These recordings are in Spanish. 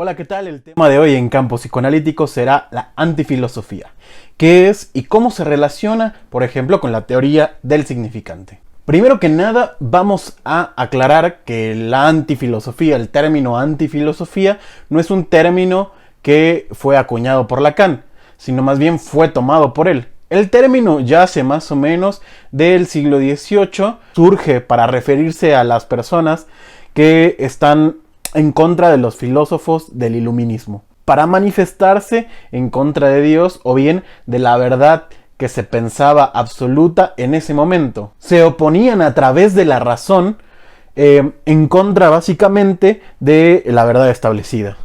Hola, ¿qué tal? El tema de hoy en Campo Psicoanalítico será la antifilosofía. ¿Qué es y cómo se relaciona, por ejemplo, con la teoría del significante? Primero que nada, vamos a aclarar que la antifilosofía, el término antifilosofía, no es un término que fue acuñado por Lacan, sino más bien fue tomado por él. El término yace más o menos del siglo XVIII, surge para referirse a las personas que están en contra de los filósofos del iluminismo, para manifestarse en contra de Dios o bien de la verdad que se pensaba absoluta en ese momento. Se oponían a través de la razón en contra básicamente de la verdad establecida.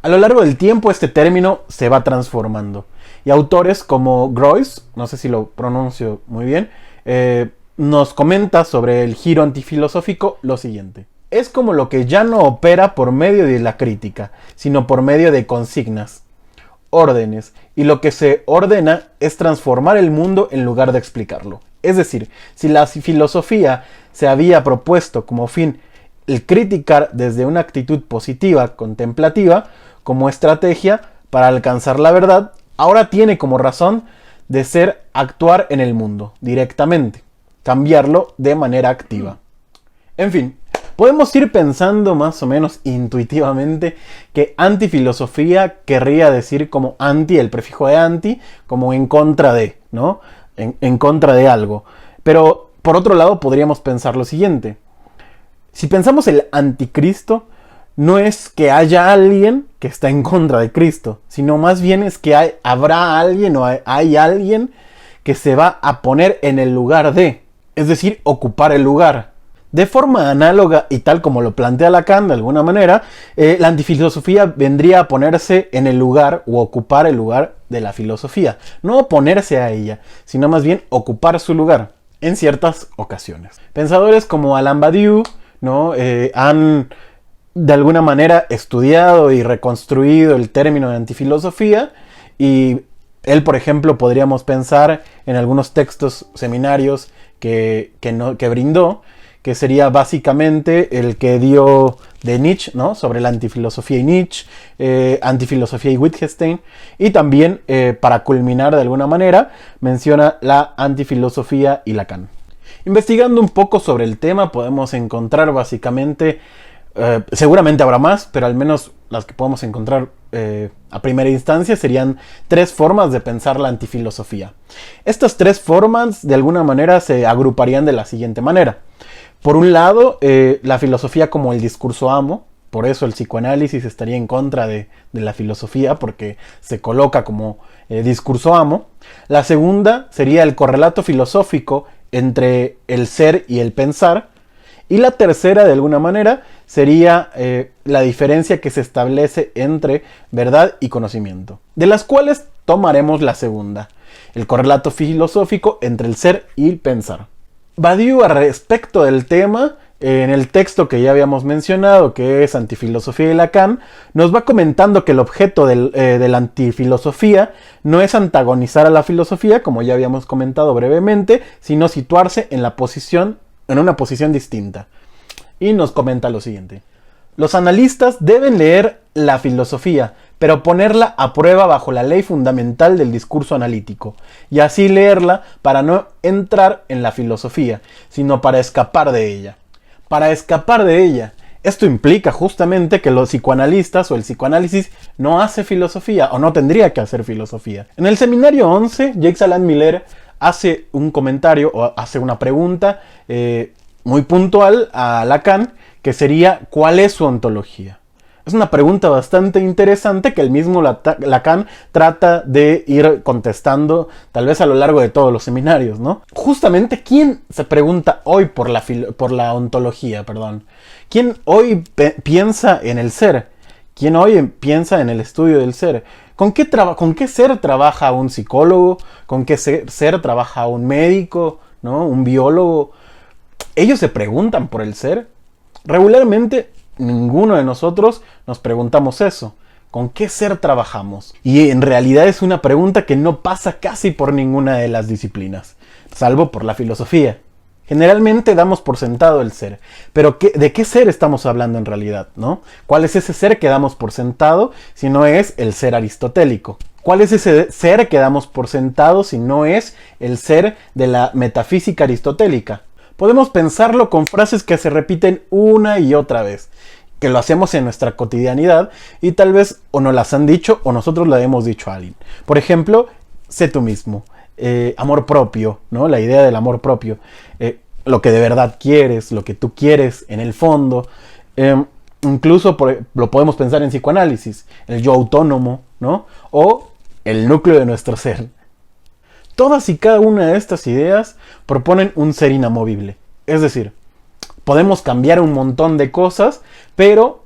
A lo largo del tiempo este término se va transformando y autores como Groys, no sé si lo pronuncio muy bien, nos comenta sobre el giro antifilosófico lo siguiente. Es como lo que ya no opera por medio de la crítica, sino por medio de consignas, órdenes, y lo que se ordena es transformar el mundo en lugar de explicarlo. Es decir, si la filosofía se había propuesto como fin el criticar desde una actitud positiva, contemplativa, como estrategia para alcanzar la verdad, ahora tiene como razón de ser actuar en el mundo directamente, cambiarlo de manera activa. En fin, podemos ir pensando más o menos intuitivamente que antifilosofía querría decir como anti, el prefijo de anti, como en contra de, ¿no? En contra de algo. Pero por otro lado podríamos pensar lo siguiente. Si pensamos el anticristo, no es que haya alguien que está en contra de Cristo, sino más bien es que habrá alguien o hay alguien que se va a poner en el lugar de, es decir, ocupar el lugar. De forma análoga y tal como lo plantea Lacan de alguna manera, la antifilosofía vendría a ponerse en el lugar o ocupar el lugar de la filosofía. No oponerse a ella, sino más bien ocupar su lugar en ciertas ocasiones. Pensadores como Alain Badiou, ¿no? Han de alguna manera estudiado y reconstruido el término de antifilosofía y él, por ejemplo, podríamos pensar en algunos textos seminarios que brindó, que sería básicamente el que dio de Nietzsche, ¿no? Sobre la antifilosofía y Nietzsche, antifilosofía y Wittgenstein, y también, para culminar de alguna manera, menciona la antifilosofía y Lacan. Investigando un poco sobre el tema podemos encontrar básicamente, seguramente habrá más, pero al menos las que podemos encontrar a primera instancia serían tres formas de pensar la antifilosofía. Estas tres formas de alguna manera se agruparían de la siguiente manera. Por un lado, la filosofía como el discurso amo, por eso el psicoanálisis estaría en contra de la filosofía, porque se coloca como discurso amo. La segunda sería el correlato filosófico entre el ser y el pensar. Y la tercera, de alguna manera, sería la diferencia que se establece entre verdad y conocimiento, de las cuales tomaremos la segunda, el correlato filosófico entre el ser y el pensar. Badiou, al respecto del tema, en el texto que ya habíamos mencionado, que es Antifilosofía de Lacan, nos va comentando que el objeto de la antifilosofía no es antagonizar a la filosofía, como ya habíamos comentado brevemente, sino situarse en una posición distinta. Y nos comenta lo siguiente. Los analistas deben leer la filosofía, pero ponerla a prueba bajo la ley fundamental del discurso analítico, y así leerla para no entrar en la filosofía, sino para escapar de ella. Para escapar de ella. Esto implica justamente que los psicoanalistas o el psicoanálisis no hace filosofía, o no tendría que hacer filosofía. En el seminario 11, Jacques Alain Miller hace un comentario o hace una pregunta muy puntual a Lacan, que sería ¿cuál es su ontología? Es una pregunta bastante interesante que el mismo Lacan trata de ir contestando tal vez a lo largo de todos los seminarios, ¿no? Justamente, ¿quién se pregunta hoy por la ontología, perdón? ¿Quién hoy piensa en el ser? ¿Quién hoy piensa en el estudio del ser? ¿Con qué ser trabaja un psicólogo? ¿Con qué ser trabaja un médico? ¿No? ¿Un biólogo? ¿Ellos se preguntan por el ser? Regularmente, ninguno de nosotros nos preguntamos eso. ¿Con qué ser trabajamos? Y en realidad es una pregunta que no pasa casi por ninguna de las disciplinas, salvo por la filosofía. Generalmente damos por sentado el ser, pero ¿de qué ser estamos hablando en realidad, no? ¿Cuál es ese ser que damos por sentado si no es el ser aristotélico? ¿Cuál es ese ser que damos por sentado si no es el ser de la metafísica aristotélica? Podemos pensarlo con frases que se repiten una y otra vez, que lo hacemos en nuestra cotidianidad y tal vez o nos las han dicho o nosotros la hemos dicho a alguien. Por ejemplo, sé tú mismo. Amor propio, ¿no? La idea del amor propio, lo que de verdad quieres, lo que tú quieres en el fondo, incluso lo podemos pensar en psicoanálisis, el yo autónomo, ¿no? O el núcleo de nuestro ser. Todas y cada una de estas ideas proponen un ser inamovible, es decir, podemos cambiar un montón de cosas, pero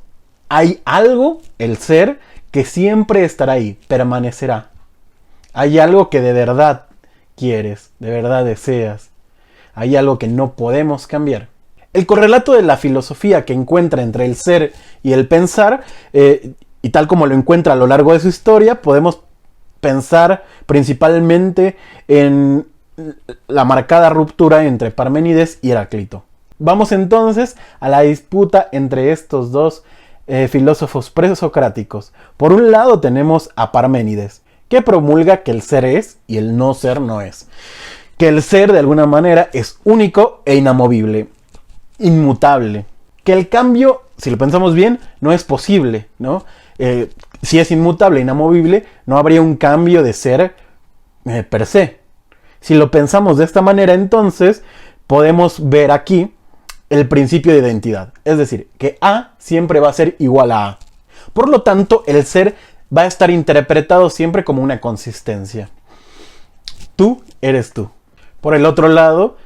hay algo, el ser, que siempre estará ahí, permanecerá. Hay algo que de verdad quieres, de verdad deseas. Hay algo que no podemos cambiar. El correlato de la filosofía que encuentra entre el ser y el pensar, y tal como lo encuentra a lo largo de su historia, podemos pensar principalmente en la marcada ruptura entre Parménides y Heráclito. Vamos entonces a la disputa entre estos dos filósofos presocráticos. Por un lado tenemos a Parménides, que promulga que el ser es y el no ser no es. Que el ser de alguna manera es único e inamovible, inmutable. Que el cambio, si lo pensamos bien, no es posible, ¿no? Si es inmutable e inamovible, no habría un cambio de ser per se. Si lo pensamos de esta manera, entonces podemos ver aquí el principio de identidad. Es decir, que A siempre va a ser igual a A. Por lo tanto, el ser va a estar interpretado siempre como una consistencia. Tú eres tú. Por el otro lado,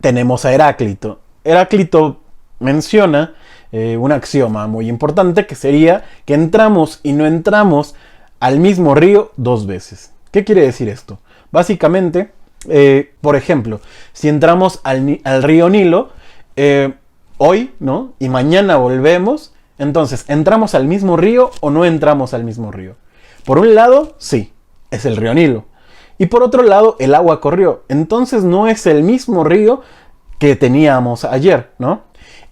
tenemos a Heráclito. Heráclito menciona un axioma muy importante que sería que entramos y no entramos al mismo río dos veces. ¿Qué quiere decir esto? Básicamente, por ejemplo, si entramos al río Nilo hoy, ¿no? Y mañana volvemos, entonces, ¿entramos al mismo río o no entramos al mismo río? Por un lado, sí, es el río Nilo. Y por otro lado, el agua corrió. Entonces no es el mismo río que teníamos ayer, ¿no?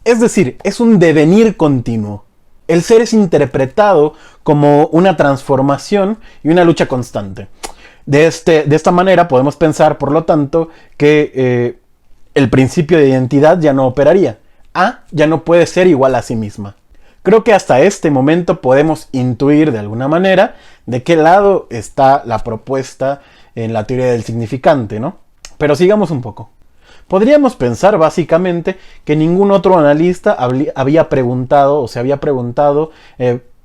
Es decir, es un devenir continuo. El ser es interpretado como una transformación y una lucha constante. De esta manera podemos pensar, por lo tanto, que el principio de identidad ya no operaría. A ya no puede ser igual a sí misma. Creo que hasta este momento podemos intuir de alguna manera de qué lado está la propuesta en la teoría del significante, ¿no? Pero sigamos un poco. Podríamos pensar básicamente que ningún otro analista había preguntado o se había preguntado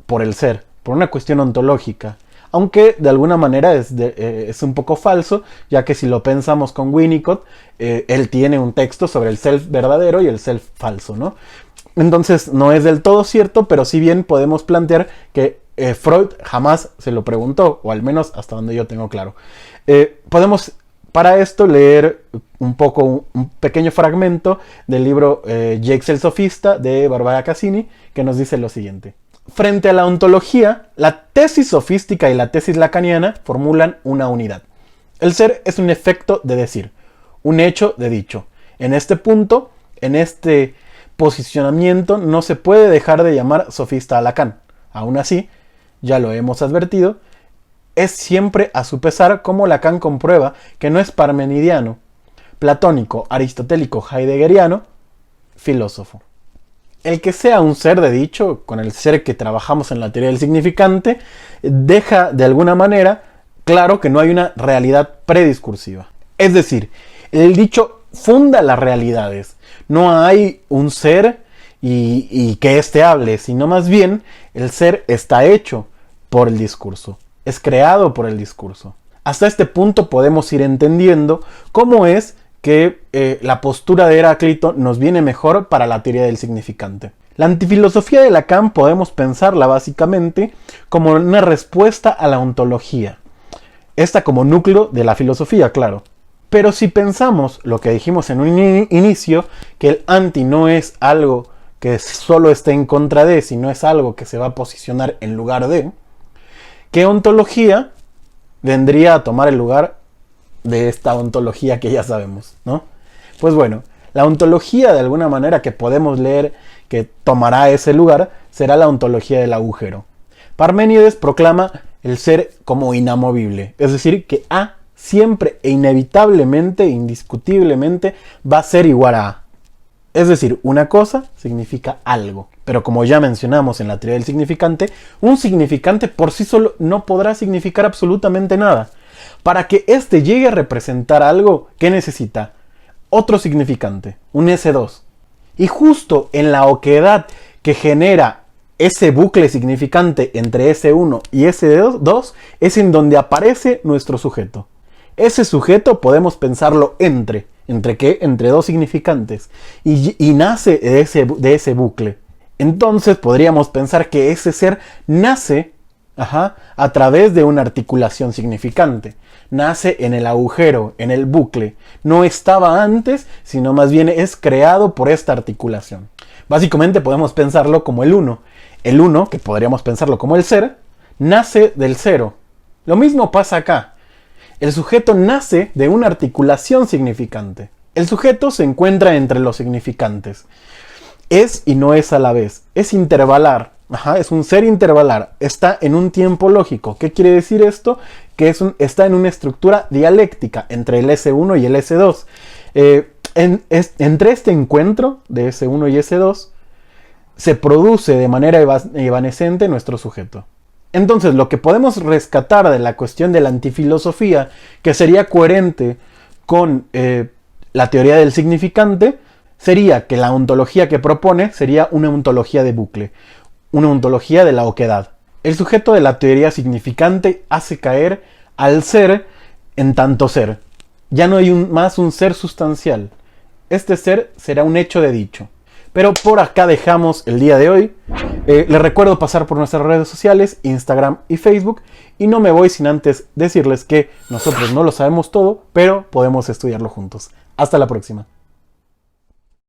por el ser, por una cuestión ontológica. Aunque de alguna manera es un poco falso, ya que si lo pensamos con Winnicott, él tiene un texto sobre el self verdadero y el self falso, ¿no? Entonces no es del todo cierto, pero si bien podemos plantear que Freud jamás se lo preguntó, o al menos hasta donde yo tengo claro. Podemos para esto leer un pequeño fragmento del libro Jacques el Sofista de Barbara Cassini, que nos dice lo siguiente. Frente a la ontología, la tesis sofística y la tesis lacaniana formulan una unidad. El ser es un efecto de decir, un hecho de dicho. En este punto, en este posicionamiento, no se puede dejar de llamar sofista a Lacan. Aún así, ya lo hemos advertido, es siempre a su pesar como Lacan comprueba que no es parmenidiano, platónico, aristotélico, heideggeriano, filósofo. El que sea un ser de dicho, con el ser que trabajamos en la teoría del significante, deja de alguna manera claro que no hay una realidad prediscursiva. Es decir, el dicho funda las realidades. No hay un ser y que éste hable, sino más bien el ser está hecho por el discurso. Es creado por el discurso. Hasta este punto podemos ir entendiendo cómo es que la postura de Heráclito nos viene mejor para la teoría del significante. La antifilosofía de Lacan podemos pensarla básicamente como una respuesta a la ontología. Esta como núcleo de la filosofía, claro. Pero si pensamos lo que dijimos en un inicio, que el anti no es algo que solo esté en contra de, sino es algo que se va a posicionar en lugar de, ¿qué ontología vendría a tomar el lugar de esta ontología que ya sabemos, ¿no? Pues bueno, La ontología, de alguna manera, que podemos leer que tomará ese lugar, será la ontología del agujero. Parménides proclama el ser como inamovible, es decir, que A siempre e inevitablemente, indiscutiblemente, va a ser igual a A. Es decir, una cosa significa algo. Pero como ya mencionamos en la teoría del significante, un significante por sí solo no podrá significar absolutamente nada. Para que éste llegue a representar algo, ¿qué necesita? Otro significante, un S2. Y justo en la oquedad que genera ese bucle significante entre S1 y S2 es en donde aparece nuestro sujeto. Ese sujeto podemos pensarlo ¿entre qué? Entre dos significantes. Y nace de ese bucle. Entonces podríamos pensar que ese ser nace a través de una articulación significante. Nace en el agujero, en el bucle. No estaba antes, sino más bien es creado por esta articulación. Básicamente podemos pensarlo como el uno. El uno, que podríamos pensarlo como el ser, nace del cero. Lo mismo pasa acá. El sujeto nace de una articulación significante. El sujeto se encuentra entre los significantes. Es y no es a la vez. Es intervalar. Es un ser intervalar. Está en un tiempo lógico. ¿Qué quiere decir esto? Que está en una estructura dialéctica entre el S1 y el S2. Entre este encuentro de S1 y S2 se produce de manera evanescente nuestro sujeto. Entonces, lo que podemos rescatar de la cuestión de la antifilosofía, que sería coherente con la teoría del significante, sería que la ontología que propone sería una ontología de bucle, una ontología de la oquedad. El sujeto de la teoría significante hace caer al ser en tanto ser. Ya no hay más un ser sustancial. Este ser será un hecho de dicho. Pero por acá dejamos el día de hoy. Les recuerdo pasar por nuestras redes sociales, Instagram y Facebook. Y no me voy sin antes decirles que nosotros no lo sabemos todo, pero podemos estudiarlo juntos. Hasta la próxima.